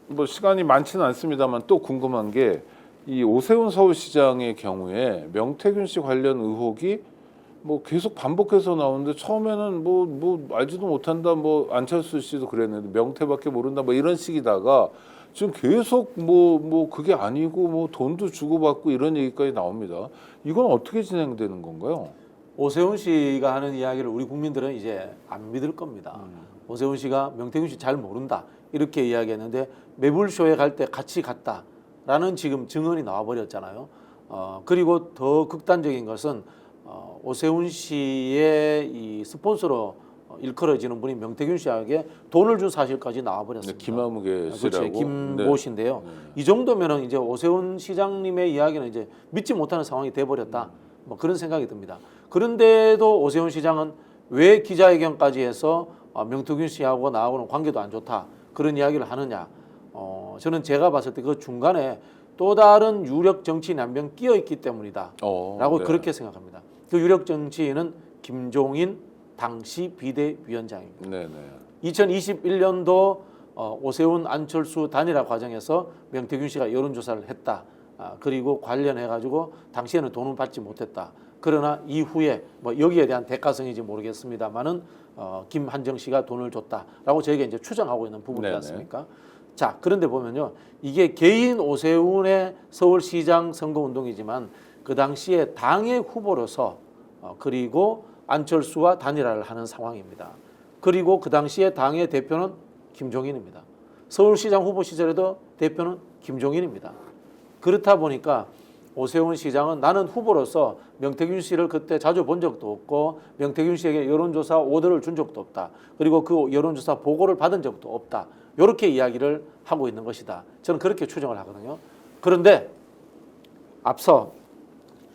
뭐 시간이 많지는 않습니다만 또 궁금한 게 이 오세훈 서울시장의 경우에 명태균 씨 관련 의혹이 뭐 계속 반복해서 나오는데 처음에는 뭐 알지도 못한다 뭐 안철수 씨도 그랬는데 명태밖에 모른다 뭐 이런 식이다가 지금 계속 뭐 그게 아니고 뭐 돈도 주고받고 이런 얘기까지 나옵니다. 이건 어떻게 진행되는 건가요? 오세훈 씨가 하는 이야기를 우리 국민들은 이제 안 믿을 겁니다. 오세훈 씨가 명태균 씨 잘 모른다 이렇게 이야기했는데 매불쇼에 갈 때 같이 갔다라는 지금 증언이 나와버렸잖아요. 그리고 더 극단적인 것은 오세훈 씨의 이 스폰서로 일컬어지는 분이 명태균 씨에게 돈을 준 사실까지 나와버렸습니다. 네, 김아무개 씨라고. 그렇죠. 김모 씨인데요. 이 정도면은 이제 오세훈 시장님의 이야기는 이제 믿지 못하는 상황이 돼버렸다. 뭐 그런 생각이 듭니다. 그런데도 오세훈 시장은 왜 기자회견까지 해서 명태균 씨하고 나하고는 관계도 안 좋다 그런 이야기를 하느냐? 저는 제가 봤을 때 그 중간에 또 다른 유력 정치인 한 명 끼어 있기 때문이다라고 네. 그렇게 생각합니다. 그 유력 정치인은 김종인 당시 비대위원장입니다. 네네. 2021년도 오세훈 안철수 단일화 과정에서 명태균 씨가 여론조사를 했다. 그리고 관련해가지고 당시에는 돈은 받지 못했다. 그러나 이후에 뭐 여기에 대한 대가성인지 모르겠습니다만은 김한정 씨가 돈을 줬다라고 저희가 이제 추정하고 있는 부분이지 않습니까? 자, 그런데 보면요, 이게 개인 오세훈의 서울시장 선거운동이지만 그 당시에 당의 후보로서 그리고 안철수와 단일화를 하는 상황입니다. 그리고 그 당시에 당의 대표는 김종인입니다. 서울시장 후보 시절에도 대표는 김종인입니다. 그렇다 보니까 오세훈 시장은 나는 후보로서 명태균 씨를 그때 자주 본 적도 없고 명태균 씨에게 여론조사 오더를 준 적도 없다. 그리고 그 여론조사 보고를 받은 적도 없다. 이렇게 이야기를 하고 있는 것이다. 저는 그렇게 추정을 하거든요. 그런데 앞서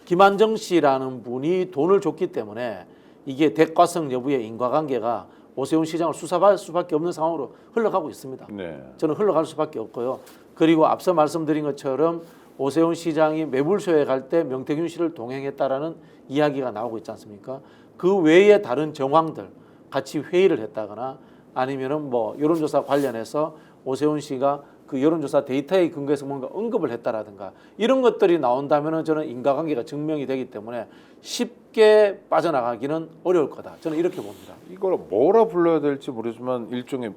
김한정 씨라는 분이 돈을 줬기 때문에 이게 대가성 여부의 인과관계가 오세훈 시장을 수사받을 수밖에 없는 상황으로 흘러가고 있습니다. 네. 저는 흘러갈 수밖에 없고요. 그리고 앞서 말씀드린 것처럼 오세훈 시장이 매불쇼에 갈 때 명태균 씨를 동행했다라는 이야기가 나오고 있지 않습니까? 그 외에 다른 정황들 같이 회의를 했다거나 아니면은 뭐 여론조사 관련해서 오세훈 씨가 그 여론조사 데이터에 근거해서 뭔가 언급을 했다라든가 이런 것들이 나온다면은 저는 인과관계가 증명이 되기 때문에 쉽게 빠져나가기는 어려울 거다. 저는 이렇게 봅니다. 이걸 뭐라 불러야 될지 모르지만 일종의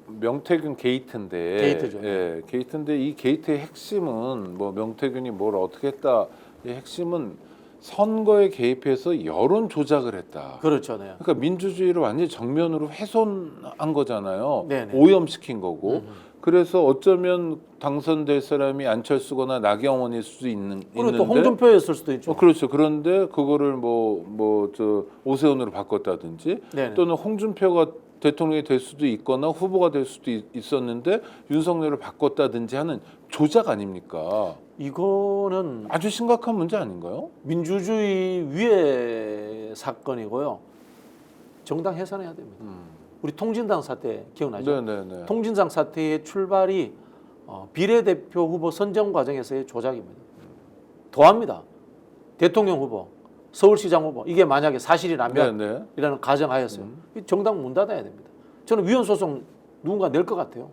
명태균 게이트인데, 게이트죠. 예, 게이트인데 이 게이트의 핵심은 뭐 명태균이 뭘 어떻게 했다. 이 핵심은 선거에 개입해서 여론 조작을 했다. 그렇죠. 네. 그러니까 민주주의를 완전히 정면으로 훼손한 거잖아요. 네네. 오염시킨 거고. 그래서 어쩌면 당선될 사람이 안철수거나 나경원일 수도 있는데. 그리고 또 홍준표였을 수도 있죠. 그렇죠. 그런데 그거를 저 오세훈으로 바꿨다든지 네네. 또는 홍준표가 대통령이 될 수도 있거나 후보가 될 수도 있었는데 윤석열을 바꿨다든지 하는 조작 아닙니까? 이거는 아주 심각한 문제 아닌가요? 민주주의 위의 사건이고요. 정당 해산해야 됩니다. 우리 통진당 사태 기억나죠? 네네네. 통진당 사태의 출발이 비례대표 후보 선정 과정에서의 조작입니다. 더합니다. 대통령 후보, 서울시장 후보 이게 만약에 사실이라면 이라는 가정하였어요. 이 정당 문 닫아야 됩니다. 저는 위헌 소송 누군가 낼 것 같아요.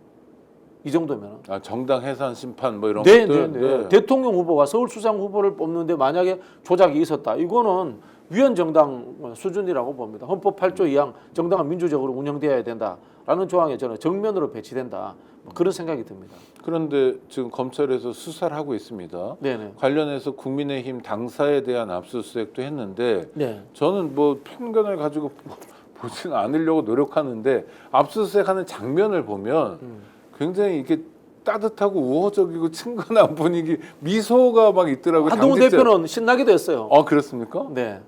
이 정도면. 정당 해산 심판 뭐 이런 네, 것들. 네, 네. 대통령 후보가 서울시장 후보를 뽑는데 만약에 조작이 있었다. 이거는 위헌 정당 수준이라고 봅니다. 헌법 8조 2항 정당은 민주적으로 운영되어야 된다라는 조항에 저는 정면으로 배치된다. 뭐 그런 생각이 듭니다. 그런데 지금 검찰에서 수사를 하고 있습니다. 네네. 관련해서 국민의힘 당사에 대한 압수수색도 했는데 네. 저는 뭐 편견을 가지고 보지는 않으려고 노력하는데 압수수색하는 장면을 보면 굉장히 이렇게 따뜻하고 우호적이고 친근한 분위기 미소가 막 있더라고요. 한동훈 대표는 신나기도 했어요. 그렇습니까? 네.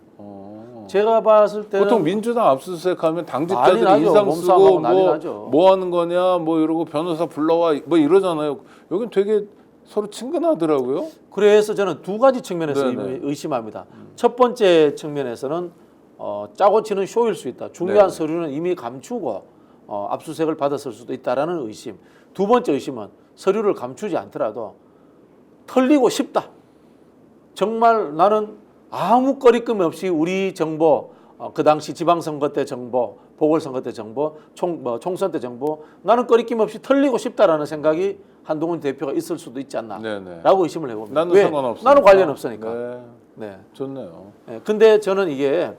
제가 봤을 때는 보통 민주당 압수수색하면 난리 당직자들이 나죠. 인상 몸싸움하고 쓰고 난리 나죠. 뭐 하는 거냐 뭐 이러고 변호사 불러와 뭐 이러잖아요. 여긴 되게 서로 친근하더라고요. 그래서 저는 두 가지 측면에서 네네. 의심합니다. 첫 번째 측면에서는 짜고 치는 쇼일 수 있다. 중요한 네. 서류는 이미 감추고 압수수색을 받았을 수도 있다라는 의심. 두 번째 의심은 서류를 감추지 않더라도 털리고 싶다. 정말 나는 아무 거리낌 없이 우리 정보, 그 당시 지방선거 때 정보, 보궐선거 때 정보, 총선 때 정보, 나는 거리낌 없이 털리고 싶다라는 생각이 한동훈 대표가 있을 수도 있지 네네. 않나라고 의심을 해봅니다. 나는 왜? 상관없으니까. 나는 관련 없으니까. 네. 네. 좋네요. 네. 근데 저는 이게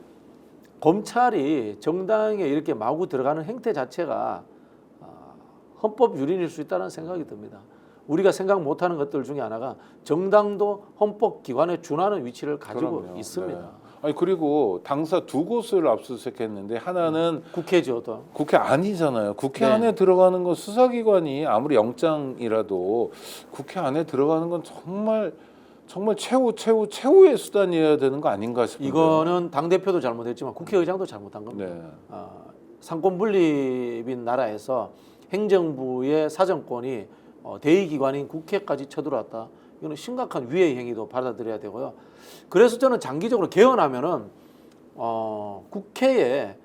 검찰이 정당에 이렇게 마구 들어가는 행태 자체가 헌법 유린일 수 있다는 생각이 듭니다. 우리가 생각 못하는 것들 중에 하나가 정당도 헌법 기관에 준하는 위치를 가지고 그럼요. 있습니다. 네. 아니 그리고 당사 두 곳을 압수수색했는데 하나는 국회죠, 또. 국회 아니잖아요. 국회 네. 안에 들어가는 건 수사기관이 아무리 영장이라도 국회 안에 들어가는 건 정말 최후의 수단이어야 되는 거 아닌가 싶은데. 이거는 당 대표도 잘못했지만 국회의장도 잘못한 겁니다. 네. 상권 분립인 나라에서 행정부의 사정권이 대의기관인 국회까지 쳐들어왔다. 이거는 심각한 위해 행위도 받아들여야 되고요. 그래서 저는 장기적으로 개헌하면은 국회에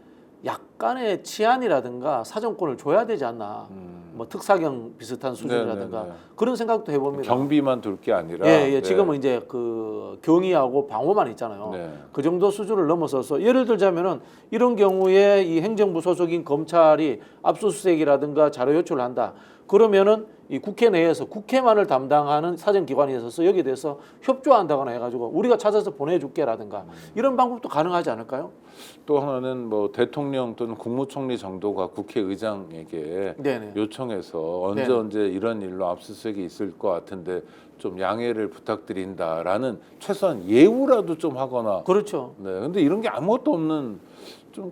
약간의 치안이라든가 사정권을 줘야 되지 않나. 뭐 특사경 비슷한 수준이라든가 네네네. 그런 생각도 해봅니다. 경비만 둘 게 아니라. 예, 네. 지금은 이제 그 경위하고 방어만 있잖아요. 네. 그 정도 수준을 넘어서서 예를 들자면은 이런 경우에 이 행정부 소속인 검찰이 압수수색이라든가 자료 요청을 한다. 그러면은 이 국회 내에서 국회만을 담당하는 사정기관에 있어서 여기에 대해서 협조한다거나 해가지고 우리가 찾아서 보내줄게라든가 이런 방법도 가능하지 않을까요? 또 하나는 뭐 대통령 또는 국무총리 정도가 국회의장에게 네네. 요청해서 네네. 언제 이런 일로 압수수색이 있을 것 같은데 좀 양해를 부탁드린다라는 최소한 예우라도 좀 하거나. 그렇죠. 네. 근데 이런 게 아무것도 없는 좀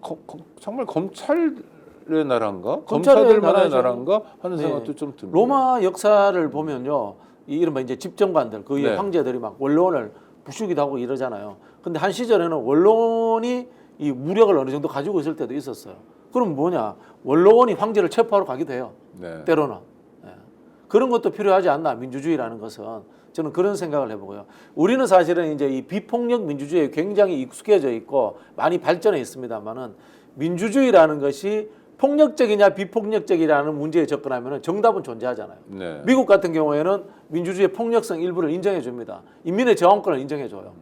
정말 검찰의 나라인가? 검찰의 검사들만의 나라죠. 나라인가 하는 네. 생각도 좀 듭니다. 로마 역사를 보면요, 이 이른바 이제 집정관들, 그 네. 황제들이 막 원로원을 부수기도 하고 이러잖아요. 근데 한 시절에는 원로원이 이 무력을 어느 정도 가지고 있을 때도 있었어요. 그럼 뭐냐? 원로원이 황제를 체포하러 가기도 해요. 네. 때로는. 예. 그런 것도 필요하지 않나, 민주주의라는 것은. 저는 그런 생각을 해보고요. 우리는 사실은 이제 이 비폭력 민주주의에 굉장히 익숙해져 있고 많이 발전해 있습니다만은 민주주의라는 것이 폭력적이냐 비폭력적이라는 문제에 접근하면 정답은 존재하잖아요. 네. 미국 같은 경우에는 민주주의의 폭력성 일부를 인정해 줍니다. 인민의 저항권을 인정해 줘요.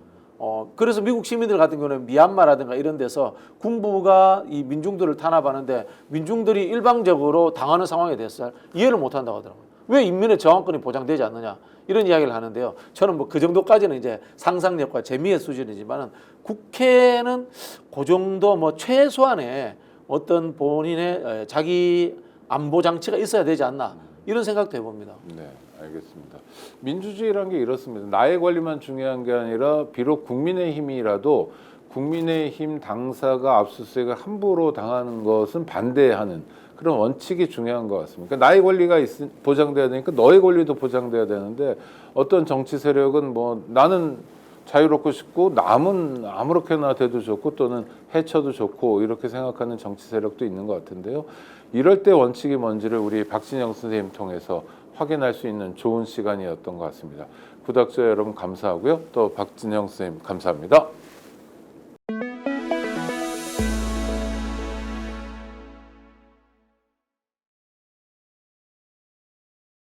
그래서 미국 시민들 같은 경우는 미얀마라든가 이런 데서 군부가 이 민중들을 탄압하는데 민중들이 일방적으로 당하는 상황에 대해서 이해를 못 한다고 하더라고요. 왜 인민의 저항권이 보장되지 않느냐 이런 이야기를 하는데요. 저는 뭐 그 정도까지는 이제 상상력과 재미의 수준이지만은 국회는 그 정도 뭐 최소한의 어떤 본인의 자기 안보 장치가 있어야 되지 않나 이런 생각도 해봅니다. 네, 알겠습니다. 민주주의라는 게 이렇습니다. 나의 권리만 중요한 게 아니라 비록 국민의힘이라도 국민의힘 당사가 압수수색을 함부로 당하는 것은 반대하는 그런 원칙이 중요한 것 같습니다. 그러니까 나의 권리가 보장돼야 되니까 너의 권리도 보장돼야 되는데 어떤 정치 세력은 뭐 나는 자유롭고 싶고 남은 아무렇게나 돼도 좋고 또는 해쳐도 좋고 이렇게 생각하는 정치 세력도 있는 것 같은데요. 이럴 때 원칙이 뭔지를 우리 박진영 선생님 통해서 확인할 수 있는 좋은 시간이었던 것 같습니다. 구독자 여러분 감사하고요. 또 박진영 선생님 감사합니다.